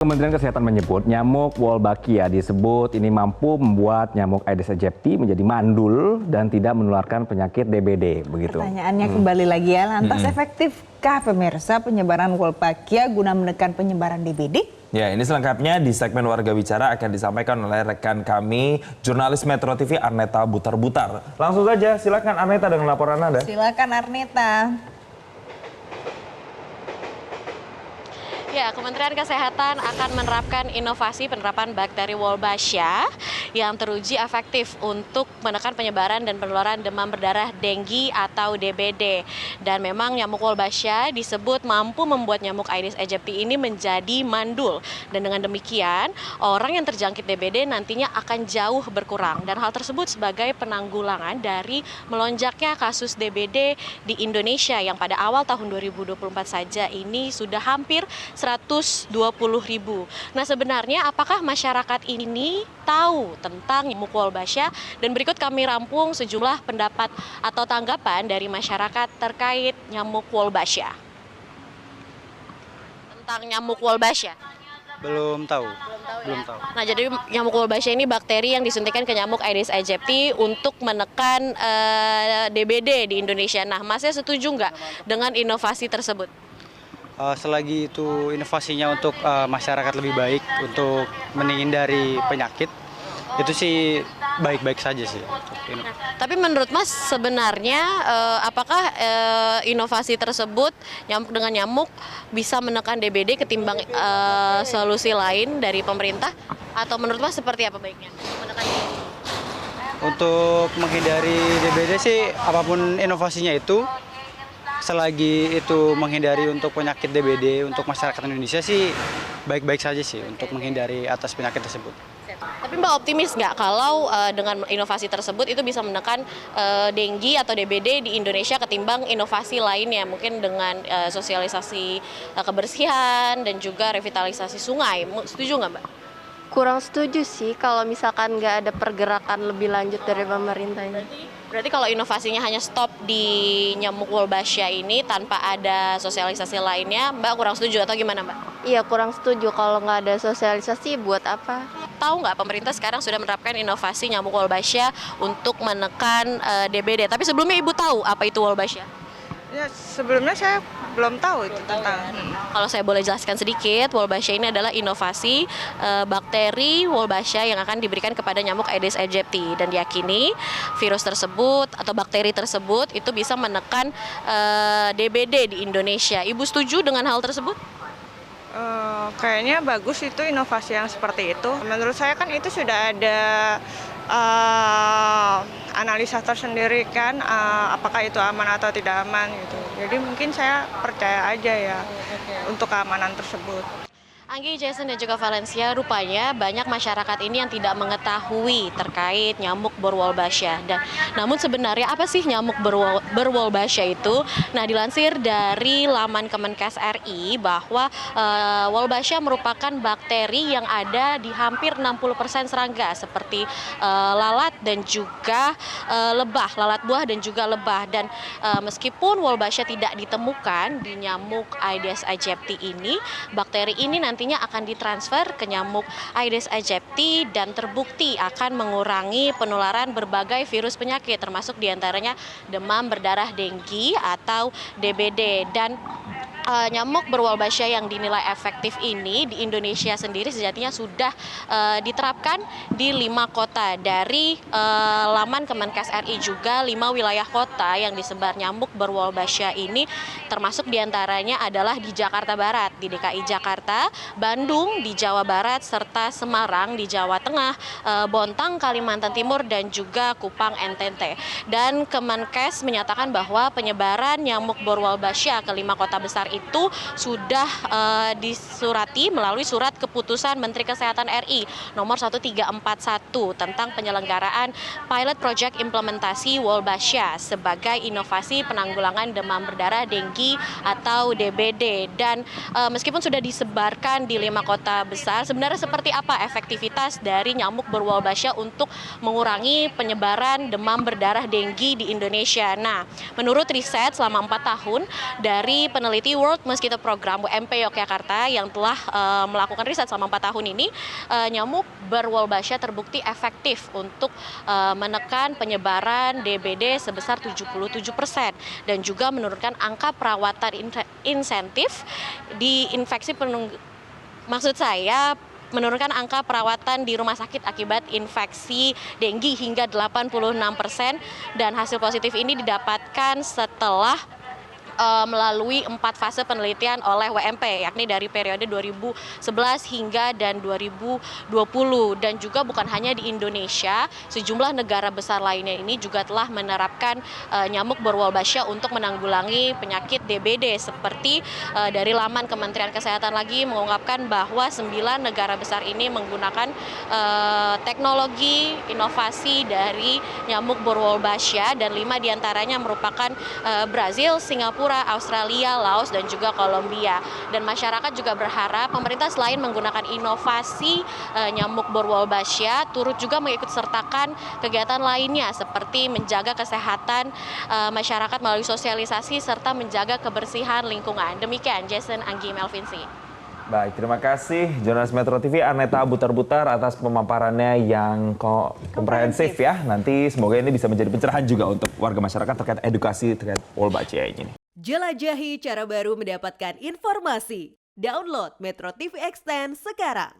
Kementerian Kesehatan menyebut nyamuk Wolbachia disebut ini mampu membuat nyamuk Aedes aegypti menjadi mandul dan tidak menularkan penyakit DBD. Begitu. Pertanyaannya kembali lagi ya, lantas efektifkah pemirsa penyebaran Wolbachia guna menekan penyebaran DBD? Ya, ini selengkapnya di segmen Warga Bicara akan disampaikan oleh rekan kami, jurnalis Metro TV Arneta Butar-Butar. Langsung saja, silakan Arneta dengan laporan Anda. Silakan Arneta. Ya, Kementerian Kesehatan akan menerapkan inovasi penerapan bakteri Wolbachia yang teruji efektif untuk menekan penyebaran dan penularan demam berdarah denggi atau DBD. Dan memang nyamuk Wolbachia disebut mampu membuat nyamuk Aedes aegypti ini menjadi mandul. Dan dengan demikian, orang yang terjangkit DBD nantinya akan jauh berkurang. Dan hal tersebut sebagai penanggulangan dari melonjaknya kasus DBD di Indonesia yang pada awal tahun 2024 saja ini sudah hampir 120.000. Nah, sebenarnya apakah masyarakat ini tahu tentang nyamuk Wolbachia? Dan berikut kami rampung sejumlah pendapat atau tanggapan dari masyarakat terkait nyamuk Wolbachia. Tentang nyamuk Wolbachia. Belum tahu. Belum tahu. Nah, jadi nyamuk Wolbachia ini bakteri yang disuntikan ke nyamuk Aedes aegypti untuk menekan DBD di Indonesia. Nah, Masnya setuju nggak dengan inovasi tersebut? Selagi itu inovasinya untuk masyarakat lebih baik untuk menghindari penyakit, itu sih baik-baik saja sih. Tapi menurut Mas sebenarnya apakah inovasi tersebut nyamuk dengan nyamuk bisa menekan DBD ketimbang solusi lain dari pemerintah? Atau menurut Mas seperti apa baiknya menekan DBD? Untuk menghindari DBD sih apapun inovasinya itu, selagi itu menghindari untuk penyakit DBD untuk masyarakat Indonesia sih baik-baik saja sih untuk menghindari atas penyakit tersebut. Tapi Mbak optimis nggak kalau dengan inovasi tersebut itu bisa menekan denggi atau DBD di Indonesia ketimbang inovasi lainnya, mungkin dengan sosialisasi kebersihan dan juga revitalisasi sungai. Setuju nggak Mbak? Kurang setuju sih kalau misalkan nggak ada pergerakan lebih lanjut dari pemerintah ini. Berarti kalau inovasinya hanya stop di nyamuk Wolbachia ini tanpa ada sosialisasi lainnya, Mbak kurang setuju atau gimana Mbak? Iya, kurang setuju. Kalau nggak ada sosialisasi buat apa? Tahu nggak pemerintah sekarang sudah menerapkan inovasi nyamuk Wolbachia untuk menekan DBD. Tapi sebelumnya Ibu tahu apa itu Wolbachia? Ya, sebelumnya saya belum tahu itu tentang. Kalau saya boleh jelaskan sedikit, Wolbachia ini adalah inovasi bakteri Wolbachia yang akan diberikan kepada nyamuk Aedes aegypti dan diyakini virus tersebut atau bakteri tersebut itu bisa menekan DBD di Indonesia. Ibu setuju dengan hal tersebut? Kayaknya bagus itu inovasi yang seperti itu. Menurut saya kan itu sudah ada analisa tersendiri kan, apakah itu aman atau tidak aman gitu. Jadi mungkin saya percaya aja ya untuk keamanan tersebut. Anggi, Jason, dan juga Valencia, rupanya banyak masyarakat ini yang tidak mengetahui terkait nyamuk berwolbachia. Dan namun sebenarnya apa sih nyamuk berwolbachia itu? Nah, dilansir dari laman Kemenkes RI bahwa Wolbachia merupakan bakteri yang ada di hampir 60% serangga seperti lalat dan juga lebah, lalat buah dan juga lebah. Dan meskipun Wolbachia tidak ditemukan di nyamuk Aedes aegypti ini, bakteri ini nantinya akan ditransfer ke nyamuk Aedes aegypti dan terbukti akan mengurangi penularan berbagai virus penyakit termasuk diantaranya demam berdarah denggi atau DBD. Dan nyamuk berwolbachia yang dinilai efektif ini di Indonesia sendiri sejatinya sudah diterapkan di 5 kota. Dari laman Kemenkes RI juga 5 wilayah kota yang disebar nyamuk berwolbachia ini termasuk diantaranya adalah di Jakarta Barat, di DKI Jakarta, Bandung di Jawa Barat, serta Semarang di Jawa Tengah, Bontang Kalimantan Timur, dan juga Kupang NTT. Dan Kemenkes menyatakan bahwa penyebaran nyamuk berwolbachia ke 5 kota besar itu sudah disurati melalui surat keputusan Menteri Kesehatan RI nomor 1341 tentang penyelenggaraan pilot project implementasi Wolbachia sebagai inovasi penanggulangan demam berdarah denggi atau DBD. Dan meskipun sudah disebarkan di 5 kota besar, sebenarnya seperti apa efektivitas dari nyamuk berwolbachia untuk mengurangi penyebaran demam berdarah denggi di Indonesia? Nah, menurut riset selama 4 tahun dari peneliti World Mosquito Program UMP Yogyakarta yang telah melakukan riset selama 4 tahun ini, nyamuk berwolbachia terbukti efektif untuk menekan penyebaran DBD sebesar 77% dan juga menurunkan angka perawatan insentif di infeksi menurunkan angka perawatan di rumah sakit akibat infeksi denggi hingga 86%, dan hasil positif ini didapatkan setelah melalui 4 fase penelitian oleh WMP, yakni dari periode 2011 hingga dan 2020. Dan juga bukan hanya di Indonesia, sejumlah negara besar lainnya ini juga telah menerapkan nyamuk berwolbachia untuk menanggulangi penyakit DBD. Seperti dari laman Kementerian Kesehatan lagi mengungkapkan bahwa 9 negara besar ini menggunakan teknologi inovasi dari nyamuk berwolbachia, dan 5 diantaranya merupakan Brazil, Singapura, Australia, Laos, dan juga Kolombia. Dan masyarakat juga berharap pemerintah selain menggunakan inovasi nyamuk berwolbachia, turut juga mengikut sertakan kegiatan lainnya seperti menjaga kesehatan masyarakat melalui sosialisasi serta menjaga kebersihan lingkungan. Demikian Jason, Anggi, Melvinsi. Baik, terima kasih jurnalis Metro TV Arneta Butar-Butar atas pemaparannya yang komprehensif ya. Nanti semoga ini bisa menjadi pencerahan juga untuk warga masyarakat terkait edukasi terkait wolbachia ini. Jelajahi cara baru mendapatkan informasi. Download Metro TV Extend sekarang.